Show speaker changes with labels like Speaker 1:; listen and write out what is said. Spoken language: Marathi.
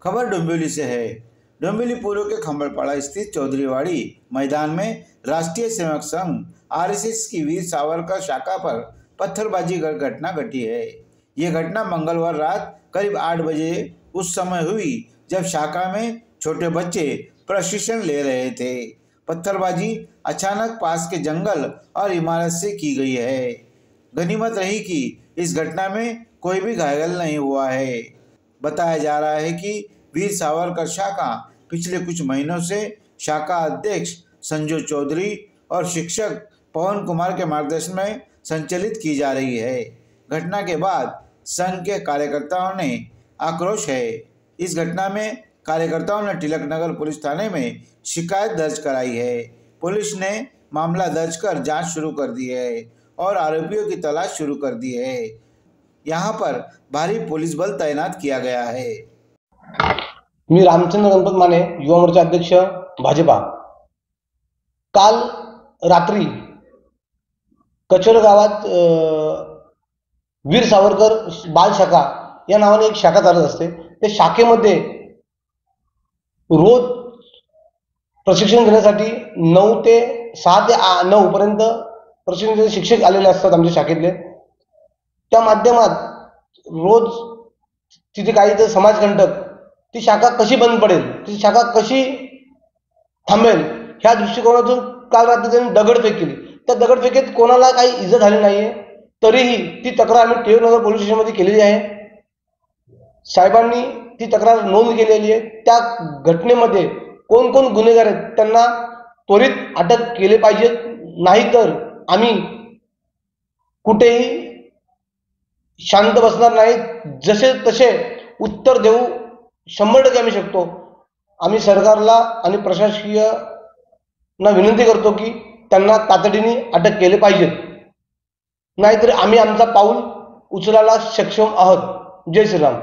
Speaker 1: खबर डोंबिवली से है। डोंबिवली पूर्व के खंबड़पाड़ा स्थित चौधरीवाड़ी मैदान में राष्ट्रीय सेवक संघ आरएसएस की वीर सावरकर शाखा पर पत्थरबाजी घटना घटी है। ये घटना मंगलवार रात करीब 8 बजे उस समय हुई जब शाखा में छोटे बच्चे प्रशिक्षण ले रहे थे। पत्थरबाजी अचानक पास के जंगल और इमारत से की गई है। गनीमत रही कि इस घटना में कोई भी घायल नहीं हुआ है। बताया जा रहा है कि वीर सावरकर शाखा पिछले कुछ महीनों से शाखा अध्यक्ष संजू चौधरी और शिक्षक पवन कुमार के मार्गदर्शन में संचालित की जा रही है। घटना के बाद संघ के कार्यकर्ताओं ने आक्रोश है। इस घटना में कार्यकर्ताओं ने तिलक नगर पुलिस थाने में शिकायत दर्ज कराई है। पुलिस ने मामला दर्ज कर जांच शुरू कर दी है और आरोपियों की तलाश शुरू कर दी है। यहाँ पर भारी पुलिस बल तैनात किया गया है।
Speaker 2: मी रामचंद्र गणपत माने, युवा मोर्चा अध्यक्ष भाजपा। काल रात्री कचोर गावात वीर सावरकर बाल शाखा या नावाने एक शाखा चालत असते। त्या शाखेमध्ये रोज प्रशिक्षण घेण्यासाठी 9 ते 6 ते 9 पर्यंत प्रशिक्षण शिक्षक आलेले असतात आमच्या शाखेतले। त्या माध्यमात रोज तिथे काही समाजकंटक ती शाखा कशी बंद पडेल, ती शाखा कशी थांबेल ह्या दृष्टिकोनातून काल रात्री त्यांनी दगडफेक केली। त्या दगडफेकीत कोणाला काही इजा झाली नाहीये, तरीही ती तक्रार आम्ही टिळक नगर पोलीस स्टेशनमध्ये केलेली आहे। साहेबांनी ती तक्रार नोंद केलेली आहे। त्या घटनेमध्ये कोण कोण गुन्हेगार आहेत त्यांना त्वरित अटक केले पाहिजे, नाहीतर आम्ही कुठेही शांत बसणार नाही। जसे तसे उत्तर देऊ 100% आम्ही शकतो। आम्ही सरकारला आणि प्रशासकीयांना विनंती करतो की त्यांना तातडीने अटक केले पाहिजे, नाहीतर आम्ही आमचा पाऊल उचलायला सक्षम आहोत। जय श्रीराम।